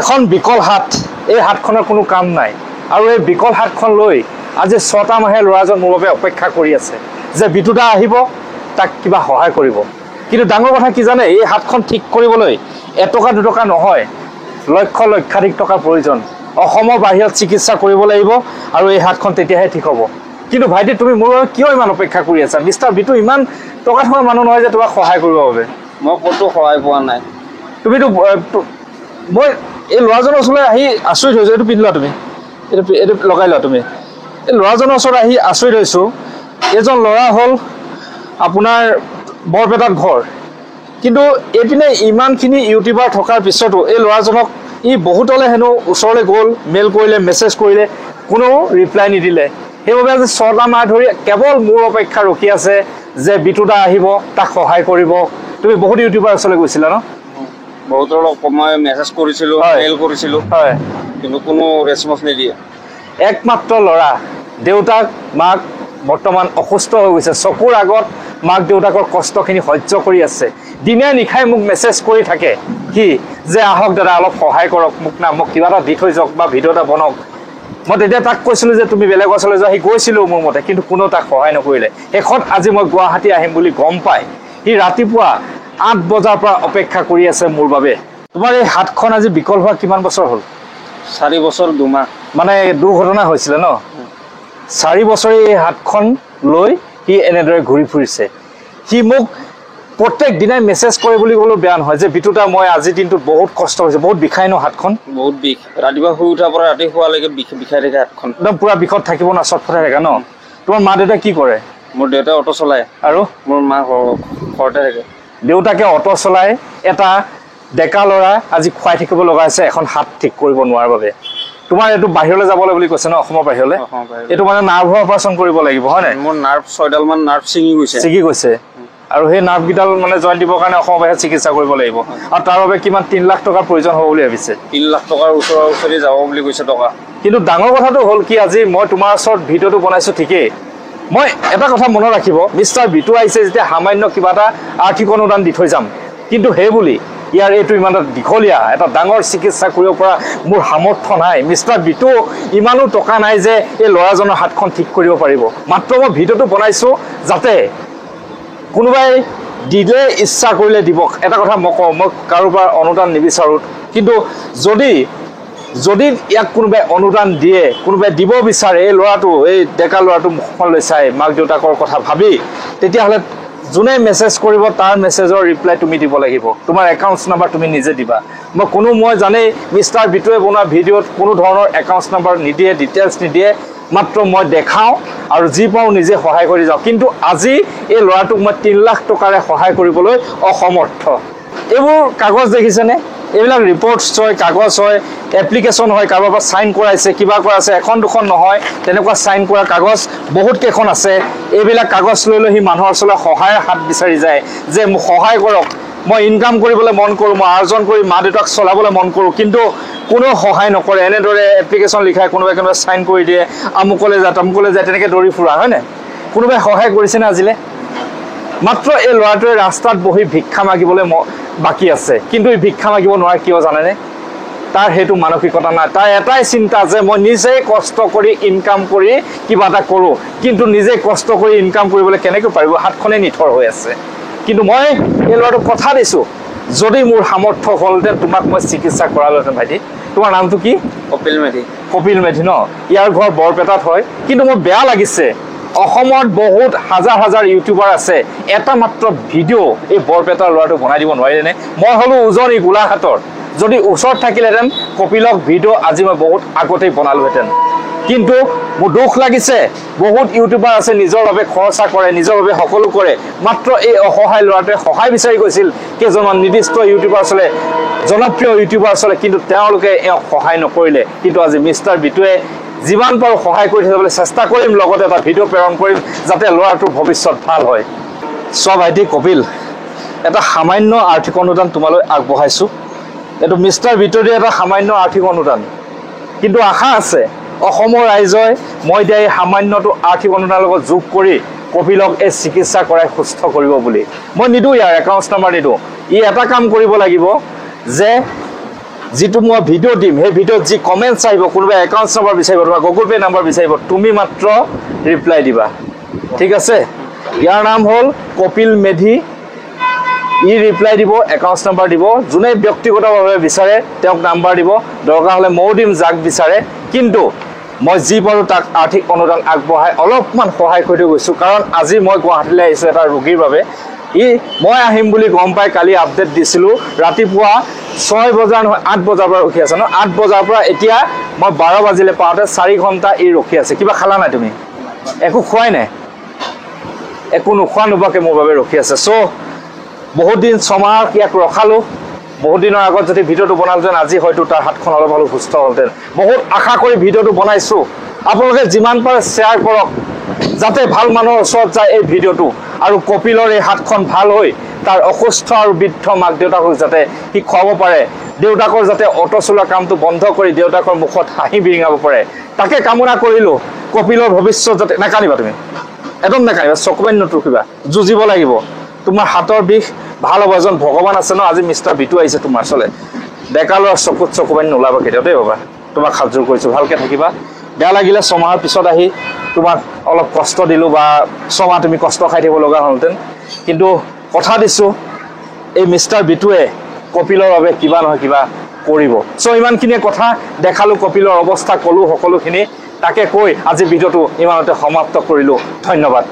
এখন বিকল হাত, এই হাতখনৰ কোনো কাম নাই আৰু এই বিকল হাতখন লৈ আজি 6টা মাহে ল'ৰাজন মোৰ বাবে অপেক্ষা কৰি আছে যে বিটুদা আহিব, তাক কিবা সহায় কৰিব। কিন্তু ডাঙৰ কথা কি জানে, এই হাতখন ঠিক কৰিবলৈ 1 টকা 2 টকা নহয়, লক্ষ লক্ষাধিক টকাৰ প্ৰয়োজন। অসমৰ বাহিৰত চিকিৎসা কৰিব লাগিব আৰু এই হাতখন তেতিয়াহে ঠিক হ'ব। কিন্তু ভাইটি তুমি মোৰ কিয় ইমান অপেক্ষা কৰি আছা? মিষ্টাৰ বিটু ইমান টকা থকা মানুহ নহয় যে তোমাক সহায় কৰিব বাবে। মই ক'তো সহায় পোৱা নাই। তুমিতো মই এই ল'ৰাজনৰ ওচৰলৈ আহি আচৰিত হৈছোঁ। এইটো পিন্ধি লোৱা তুমি, এইটো লগাই লোৱা তুমি। এই ল'ৰাজনৰ ওচৰত আহি আচৰিত হৈছোঁ। এজন ল'ৰা হ'ল আপোনাৰ বৰপেটাত ঘৰ, কিন্তু এইপিনে ইমানখিনি ইউটিউবাৰ থকাৰ পিছতো এই ল'ৰাজনক বহুতলৈ হেনো ওচৰলৈ গ'ল, মেইল কৰিলে, মেছেজ কৰিলে, কোনো ৰিপ্লাই নিদিলে। সেইবাবে আজি 6টা মাহ ধৰি কেৱল মোৰ অপেক্ষা ৰখি আছে যে বিটুদা আহিব, তাক সহায় কৰিব। তুমি বহুত ইউটিউবাৰ ওচৰলৈ গৈছিলা ন? বহুতৰ মই মেছেজ কৰিছিলোঁ, মেইল কৰিছিলোঁ, হয়, কিন্তু কোনো ৰেছপন্স নিদিয়ে। একমাত্ৰ ল'ৰা, দেউতাক মাক বৰ্তমান অসুস্থ হৈ গৈছে, চকুৰ আগত মাক দেউতাকৰ কষ্টখিনি সহ্য কৰি আছে। দিনে নিশাই মোক মেছেজ কৰি থাকে কি যে আহক দাদা অলপ সহায় কৰক মোক কিবা এটা দি থৈ যাওক বা ভিডিঅ' এটা বনাওক। মই তেতিয়া তাক কৈছিলোঁ যে তুমি বেলেগ ওচৰলৈ যোৱা। সি গৈছিলোঁ মোৰ মতে, কিন্তু কোনো তাক সহায় নকৰিলে। শেষত আজি মই গুৱাহাটী আহিম বুলি গম পাই সি ৰাতিপুৱা 8 বজাৰ পৰা অপেক্ষা কৰি আছে মোৰ বাবে। তোমাৰ এই হাতখন আজি বিকল হোৱা কিমান বছৰ হ'ল? 4 বছৰ 2 মাহ। মানে দুৰ্ঘটনা হৈছিলে ন? 4 বছৰে এই হাতখন লৈ সি এনেদৰে ঘূৰি ফুৰিছে। সি মোক প্ৰত্যেক দিনাই মেছেজ কৰে বুলি ক'লেও বেয়া নহয় যে বিটুদা মই আজিৰ দিনটোত বহুত কষ্ট হৈছে। বহুত বিষাই ন হাতখন? বহুত বিষ। ৰাতিপুৱা শুই উঠাৰ পৰা ৰাতি শুৱালৈকে বিষাই থাকে হাতখন। একদম পুৰা বিষত থাকিব না, চটফটাই থাকে ন? তোমাৰ মা দেউতা কি কৰে? মোৰ দেউতাই অটো চলায় আৰু মোৰ মা ঘৰতে থাকে। দেউতাকে অটো চলাই এটা ডেকা ল'ৰা আজি খুৱাই থাকিব লগা হৈছে এখন হাত ঠিক কৰিব নোৱাৰাৰ বাবে। তোমাৰ এইটো বাহিৰলৈ যাবলৈ বুলি কৈছে ন, অসমৰ বাহিৰলৈ? এইটো মানে নাৰ্ভৰ অপাৰেশ্যন কৰিব লাগিব, হয় নাই? মোৰ নাৰ্ভ 6ডাল মান নাৰ্ভ ছিঙি গৈছে আৰু সেই নাৰ্ভকেইডাল মানে জইন দিবৰ কাৰণে অসমৰ বাহিৰত চিকিৎসা কৰিব লাগিব। আৰু তাৰ বাবে কিমান 3 লাখ টকাৰ প্ৰয়োজন হ'ব বুলি ভাবিছে? 3 লাখ টকাৰ ওচৰি যাব বুলি কৈছে টকা। কিন্তু ডাঙৰ কথাটো হ'ল কি, আজি মই তোমাৰ ওচৰত ভিডিঅ'টো বনাইছোঁ ঠিকেই, মই এটা কথা মনত ৰাখিব, মিষ্টাৰ বিটু আহিছে যেতিয়া সামান্য কিবা এটা আৰ্থিক অনুদান দি থৈ যাম, কিন্তু সেই বুলি ইয়াৰ এইটো ইমান এটা দীঘলীয়া এটা ডাঙৰ চিকিৎসা কৰিব পৰা মোৰ সামৰ্থ্য নাই। মিষ্টাৰ বিটু ইমানো টকা নাই যে এই ল'ৰাজনৰ হাতখন ঠিক কৰিব পাৰিব। মাত্ৰ মই ভিডিঅ'টো বনাইছোঁ যাতে কোনোবাই দিলে ইচ্ছা কৰিলে দিব। এটা কথা মই কওঁ, মই কাৰোবাৰ অনুদান নিবিচাৰোঁ, কিন্তু যদি ইয়াক কোনোবাই অনুদান দিয়ে, কোনোবাই দিব বিচাৰে, এই ল'ৰাটো, এই ডেকা ল'ৰাটো মুখলৈ চাই মাক দেউতাকৰ কথা ভাবি, তেতিয়াহ'লে যোনে মেছেজ কৰিব তাৰ মেছেজৰ ৰিপ্লাই তুমি দিব লাগিব। তোমাৰ একাউণ্টছ নাম্বাৰ তুমি নিজে দিবা। মই জানেই মিষ্টাৰ বিটুৱে বনোৱা ভিডিঅ'ত কোনো ধৰণৰ একাউণ্টছ নাম্বাৰ নিদিয়ে, ডিটেইলছ নিদিয়ে, মাত্ৰ মই দেখাওঁ আৰু যি পাওঁ নিজে সহায় কৰি যাওঁ। কিন্তু আজি এই ল'ৰাটোক মই 3 লাখ টকাৰে সহায় কৰিবলৈ অসমৰ্থ। এইবোৰ কাগজ দেখিছেনে? এইবিলাক ৰিপৰ্টছ হয়, কাগজ হয়, এপ্লিকেশ্যন হয়, কাৰোবাৰ পৰা চাইন কৰাইছে, কিবা কৰাইছে, এখন দুখন নহয়, তেনেকুৱা চাইন কৰা কাগজ বহুত কেইখন আছে। এইবিলাক কাগজ লৈ সি মানুহৰ ওচৰলৈ সহায়ৰ হাত বিচাৰি যায় যে মোক সহায় কৰক, মই ইনকাম কৰিবলৈ মন কৰোঁ, মই আৰ্জন কৰি মা দেউতাক চলাবলৈ মন কৰোঁ, কিন্তু কোনো সহায় নকৰে। এনেদৰে এপ্লিকেশ্যন লিখাই কোনোবাই চাইন কৰি দিয়ে, আমুকলৈ যায় তামুকলৈ যায়, তেনেকৈ দৌৰি ফুৰা, হয়নে? কোনোবাই সহায় কৰিছেনে আজিলৈ? মাত্ৰ এই ল'ৰাটোৱে ৰাস্তাত বহি ভিক্ষা মাগিবলৈ বাকী আছে, কিন্তু এই ভিক্ষা মাগিব নোৱাৰে। কিয় জানেনে? তাৰ সেইটো মানসিকতা নাই। তাৰ এটাই চিন্তা যে মই নিজেই কষ্ট কৰি ইনকাম কৰি কিবা এটা কৰোঁ, কিন্তু নিজে কষ্ট কৰি ইনকাম কৰিবলৈ কেনেকৈ পাৰিব? হাতখনেই নিথৰ হৈ আছে। কিন্তু মই এই ল'ৰাটোক কথা দিছোঁ, যদি মোৰ সামৰ্থ্য হ'লহেঁতেন তোমাক মই চিকিৎসা কৰালোহেঁতেন। ভাইটি, তোমাৰ নামটো কি? কপিল মেধি। কপিল মেধি ন? ইয়াৰ ঘৰ বৰপেটাত হয়। কিন্তু মোৰ বেয়া লাগিছে, অসমত বহুত হাজাৰ ইউটিউবাৰ আছে, এটা মাত্ৰ ভিডিঅ' এই বৰপেটাৰ ল'ৰাটো বনাই দিব নোৱাৰিলেনে? মই হ'লোঁ উজনি গোলাঘাটৰ, যদি ওচৰত থাকিলেহেঁতেন কপিলক ভিডিঅ' আজি মই বহুত আগতেই বনালোহেঁতেন। কিন্তু মোৰ দুখ লাগিছে, বহুত ইউটিউবাৰ আছে নিজৰ বাবে খৰচা কৰে, নিজৰ বাবে সকলো কৰে, মাত্ৰ এই অসহায় ল'ৰাটোৱে সহায় বিচাৰি গৈছিল কেইজনমান নিৰ্দিষ্ট ইউটিউবাৰ ওচৰলৈ, জনপ্ৰিয় ইউটিউবাৰ ওচৰলৈ, কিন্তু তেওঁলোকে এওঁক সহায় নকৰিলে। কিন্তু আজি মিষ্টাৰ বিটুৱে যিমান পাৰোঁ সহায় কৰি থাকিবলৈ চেষ্টা কৰিম, লগতে এটা ভিডিঅ' প্ৰেৰণ কৰিম যাতে ল'ৰাটোৰ ভৱিষ্যত ভাল হয়। চব ভাইটি কপিল, এটা সামান্য আৰ্থিক অনুদান তোমালৈ আগবঢ়াইছোঁ। এইটো মিষ্টাৰ বিটুৱে এটা সামান্য আৰ্থিক অনুদান, কিন্তু আশা আছে অসমৰ ৰাইজই মই দিয়া এই সামান্যটো আৰ্থিক অনুদানৰ লগত যোগ কৰি কপিলক এই চিকিৎসা কৰাই সুস্থ কৰিব বুলি। মই নিদিওঁ, ইয়াৰ একাউণ্টছ নাম্বাৰ নিদিওঁ। ই এটা কাম কৰিব লাগিব যে যিটো মই ভিডিঅ' দিম সেই ভিডিঅ'ত যি কমেণ্টছ আহিব, কোনোবাই একাউণ্টছ নম্বৰ বিচাৰিব, তোমাৰ গুগল পে' নাম্বাৰ বিচাৰিব, তুমি মাত্ৰ ৰিপ্লাই দিবা, ঠিক আছে? ইয়াৰ নাম হ'ল কপিল মেধি। ই ৰিপ্লাই দিব, একাউণ্টছ নাম্বাৰ দিব, যোনে ব্যক্তিগতভাৱে বিচাৰে তেওঁক নাম্বাৰ দিব, দৰকাৰ হ'লে ময়ো দিম যাক বিচাৰে। কিন্তু মই যি পাৰোঁ তাক আৰ্থিক অনুদান আগবঢ়াই অলপমান সহায় কৰি থৈ গৈছোঁ, কাৰণ আজি মই গুৱাহাটীলৈ আহিছোঁ এটা ৰোগীৰ বাবে। মই আহিম বুলি গম পাই কালি আপডেট দিছিলোঁ, ৰাতিপুৱা 6 বজাৰ নহয় 8 বজাৰ পৰা ৰখি আছে ন, 8 বজাৰ পৰা এতিয়া মই 12 বাজিলে পাওঁতে 4 ঘণ্টা ই ৰখি আছে। কিবা খালা নাই তুমি? একো খোৱাই নাই, একো নোখোৱা নোপোৱাকৈ মোৰ বাবে ৰখি আছে। চ' বহুত দিন ছমাহ ইয়াক ৰখালোঁ, বহুত দিনৰ আগত যদি ভিডিঅ'টো বনালোঁতেন আজি হয়তো তাৰ হাতখন অলপ হ'লেও সুস্থ হ'লহেঁতেন। বহুত আশা কৰি ভিডিঅ'টো বনাইছোঁ, আপোনালোকে যিমান পাৰে শ্বেয়াৰ কৰক যাতে ভাল মানুহৰ ওচৰত যায় এই ভিডিঅ'টো, আৰু কপিলৰ এই হাতখন ভাল হৈ তাৰ অসুস্থ আৰু বৃদ্ধ মাক দেউতাকক যাতে সি খুৱাব পাৰে, দেউতাকৰ যাতে অটো চলোৱা কামটো বন্ধ কৰি দেউতাকৰ মুখত হাঁহি বিৰিঙাব পাৰে, তাকে কামনা কৰিলোঁ। কপিলৰ ভৱিষ্যত যাতে, নাকান্দিবা তুমি, একদম নাকান্দিবা, চকুপানী নটুকিবা, যুঁজিব লাগিব। তোমাৰ হাতৰ বিষ ভাল হ'ব, এজন ভগৱান আছে ন। আজি মিষ্টাৰ বিটু আহিছে তোমাৰ ওচৰলৈ, ডেকা ল'ৰাৰ চকুত চকুপানী নোলাবা কেতিয়াও দেই বাবা। তোমাক সাজযোৰ কৰিছোঁ, ভালকৈ থাকিবা। বেয়া লাগিলে ছমাহৰ পিছত আহি তোমাক অলপ কষ্ট দিলোঁ, বা ছমাহ তুমি কষ্ট খাই থাকিব লগা হ'লহেঁতেন, কিন্তু কথা দিছোঁ এই মিষ্টাৰ বিটুৱে কপিলৰ বাবে কিবা নহয় কিবা কৰিব। চ' ইমানখিনিয়ে কথা দেখালোঁ, কপিলৰ অৱস্থা ক'লোঁ সকলোখিনি, তাকে কৈ আজি ভিডিঅ'টো ইমানতে সমাপ্ত কৰিলোঁ। ধন্যবাদ।